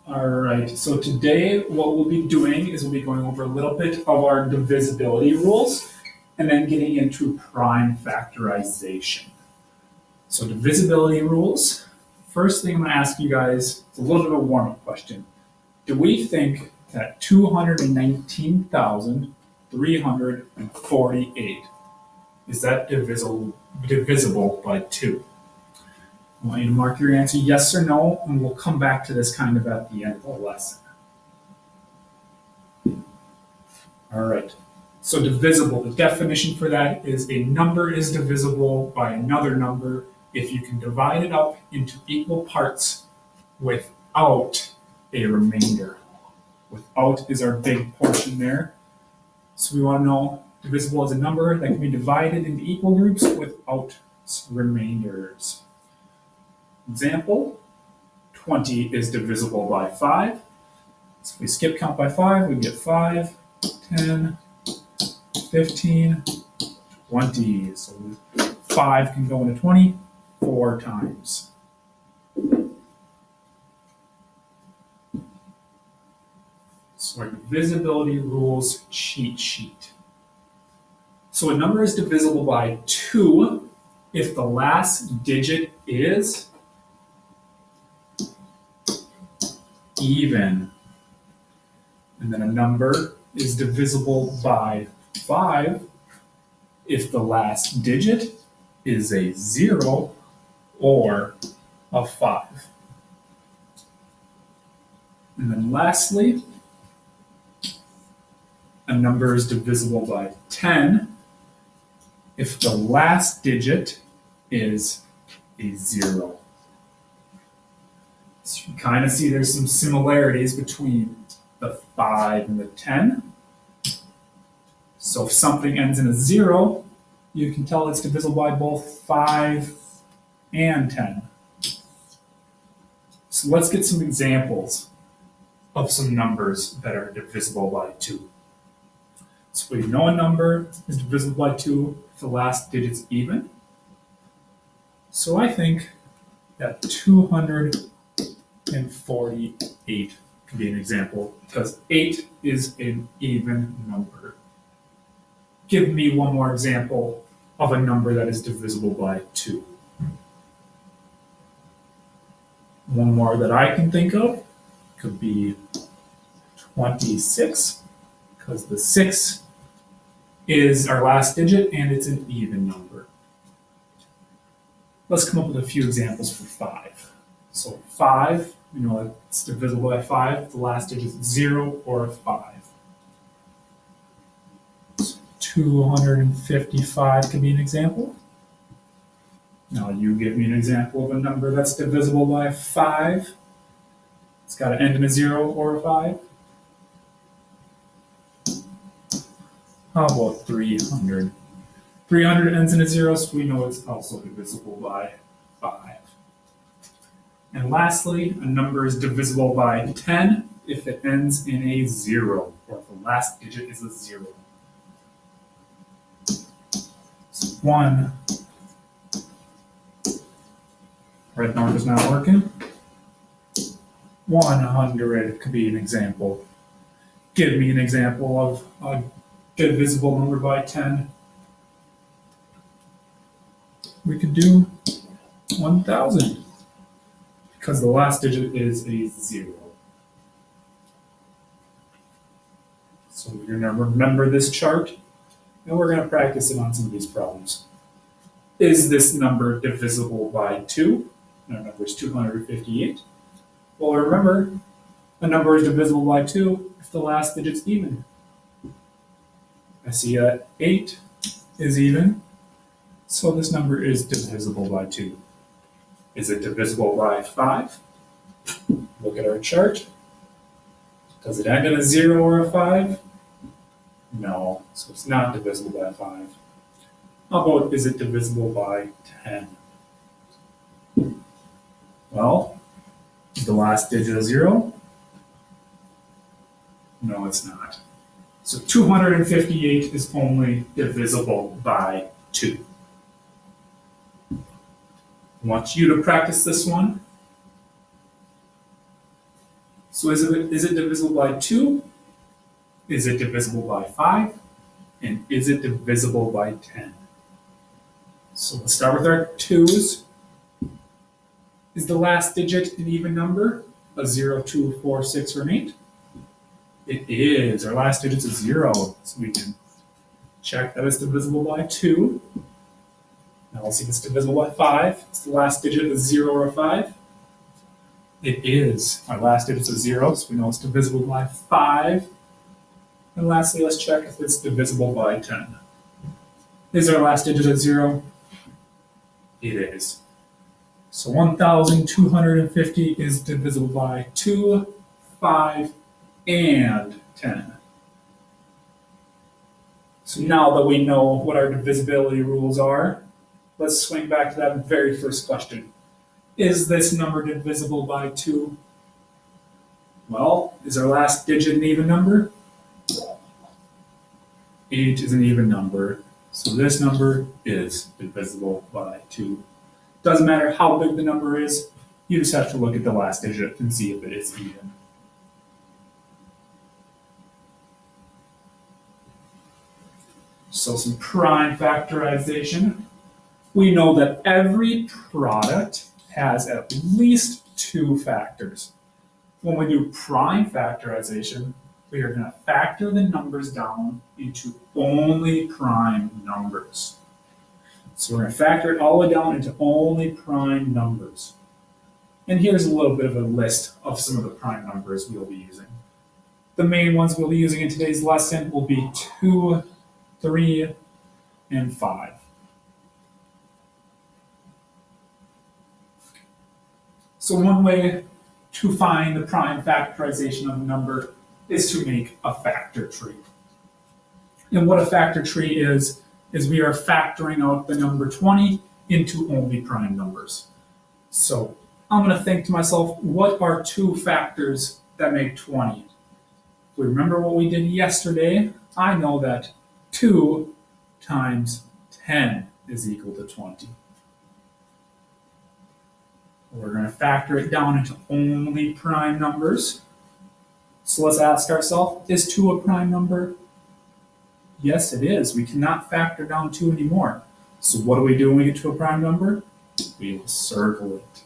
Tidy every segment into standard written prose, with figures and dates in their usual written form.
All right, so today what we'll be doing is we'll be going over a little bit of our divisibility rules and then getting into prime factorization. So divisibility rules. First thing I'm going to ask you guys is a little bit of a warm-up question. Do we think that 219,348 is that divisible by 2? I want you to mark your answer yes or no, and we'll come back to this kind of at the end of the lesson. All right. So divisible, the definition for that is a number is divisible by another number if you can divide it up into equal parts without a remainder. Without is our big portion there. So we want to know divisible is a number that can be divided into equal groups without remainders. Example, 20 is divisible by 5. So if we skip count by 5, we get 5, 10, 15, 20. So 5 can go into 20 4 times. So our divisibility rules cheat sheet. So a number is divisible by 2 if the last digit is even. And then a number is divisible by 5 if the last digit is a 0 or a 5. And then lastly, a number is divisible by 10 if the last digit is a 0. So you kind of see there's some similarities between the 5 and the 10. So if something ends in a 0, you can tell it's divisible by both 5 and 10. So let's get some examples of some numbers that are divisible by 2. So we know a number is divisible by 2 if the last digit's even. So I think that 248 could be an example because 8 is an even number. Give me one more example of a number that is divisible by 2. One more that I can think of could be 26, because the 6 is our last digit and it's an even number. Let's come up with a few examples for 5. So 5, we know it's divisible by 5, the last digit is 0 or 5. 255 could be an example. Now you give me an example of a number that's divisible by 5. It's got to end in a 0 or a 5. How about 300? 300 ends in a 0, so we know it's also divisible by 5. And lastly, a number is divisible by 10 if it ends in a 0, or if the last digit is a 0. So 1. Red number's not working. 100 could be an example. Give me an example of a divisible number by 10. We could do 1,000 because the last digit is a 0. So we're going to remember this chart and we're going to practice it on some of these problems. Is this number divisible by 2? And our number is 258. Well, remember, a number is divisible by 2 if the last digit's even. I see that 8 is even, so this number is divisible by 2. Is it divisible by 5? Look at our chart. Does it end in a 0 or a 5? No, so it's not divisible by 5. How about, is it divisible by 10? Well, is the last digit a 0? No, it's not. So 258 is only divisible by 2. I want you to practice this one. So is it divisible by 2? Is it divisible by 5? And is it divisible by 10? So let's start with our 2's. Is the last digit an even number? A 0, 2, 4, 6, or an 8? It is. Our last digit's a 0. So we can check that it's divisible by 2. Now let's see if it's divisible by 5. Is the last digit a 0 or a 5? It is. Our last digit's a 0, so we know it's divisible by 5. And lastly, let's check if it's divisible by 10. Is our last digit a 0? It is. So 1,250 is divisible by 2, 5, and 10. So now that we know what our divisibility rules are, let's swing back to that very first question. Is this number divisible by 2? Well, is our last digit an even number? 8 is an even number, so this number is divisible by 2. Doesn't matter how big the number is, you just have to look at the last digit and see if it is even. So some prime factorization. We know that every product has at least 2 factors. When we do prime factorization, we are going to factor the numbers down into only prime numbers. So we're going to factor it all the way down into only prime numbers. And here's a little bit of a list of some of the prime numbers we'll be using. The main ones we'll be using in today's lesson will be 2, 3, and 5. So one way to find the prime factorization of a number is to make a factor tree. And what a factor tree is we are factoring out the number 20 into only prime numbers. So I'm going to think to myself, what are 2 factors that make 20? If we remember what we did yesterday, I know that 2 times 10 is equal to 20. We're going to factor it down into only prime numbers. So let's ask ourselves, is 2 a prime number? Yes, it is. We cannot factor down 2 anymore. So what do we do when we get to a prime number? We will circle it.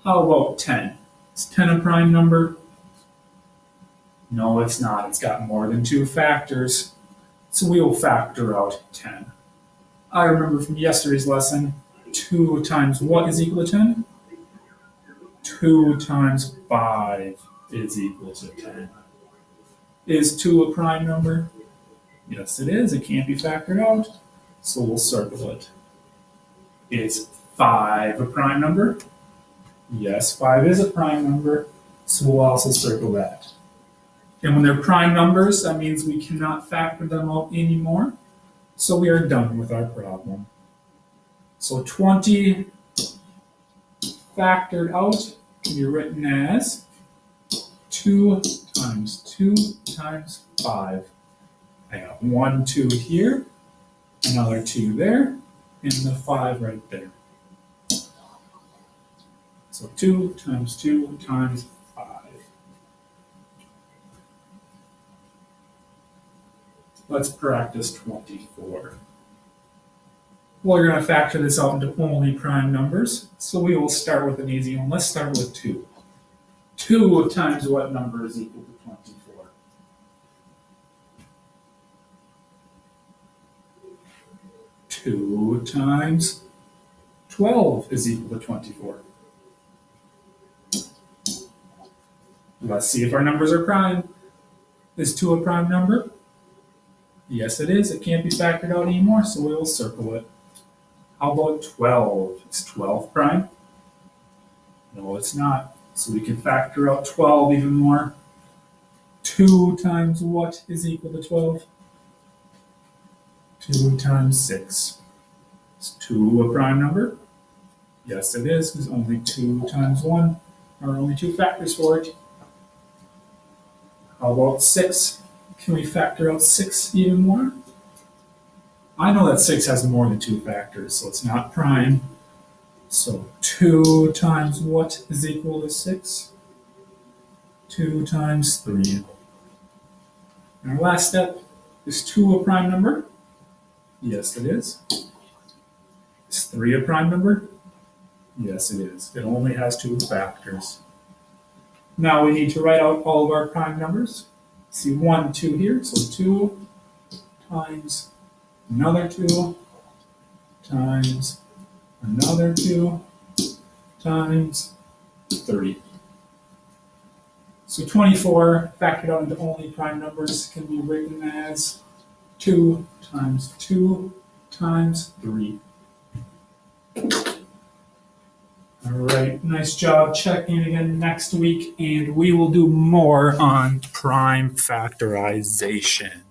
How about 10? Is 10 a prime number? No, it's not. It's got more than 2 factors. So we will factor out 10. I remember from yesterday's lesson, 2 times what is equal to 10? 2 times 5 is equal to 10. Is 2 a prime number? Yes, it is. It can't be factored out, so we'll circle it. Is 5 a prime number? Yes, 5 is a prime number, so we'll also circle that. And when they're prime numbers, that means we cannot factor them out anymore, so we are done with our problem. So 20 factored out can be written as 2 times 2 times 5. I got 1 2 here, another 2 there, and the 5 right there. So 2 times 2 times 5. Let's practice 24. We're going to factor this out into only prime numbers, so we will start with an easy one. Let's start with 2. 2 times what number is equal to 24? 2 times 12 is equal to 24. Let's see if our numbers are prime. Is 2 a prime number? Yes, it is. It can't be factored out anymore, so we will circle it. How about 12? Is 12 prime? No, it's not. So we can factor out 12 even more. 2 times what is equal to 12? 2 times 6. Is 2 a prime number? Yes, it is, because only 2 times 1 are only 2 factors for it. How about 6? Can we factor out 6 even more? I know that 6 has more than 2 factors, so it's not prime. So 2 times what is equal to 6? 2 times 3. And our last step, is 2 a prime number? Yes, it is. Is 3 a prime number? Yes, it is. It only has 2 factors. Now we need to write out all of our prime numbers. See 1, 2 here, so 2 times another 2 times another 2 times 3. So 24 factored out into only prime numbers can be written as 2 times 2 times 3. All right, nice job. Check in again next week, and we will do more on prime factorization.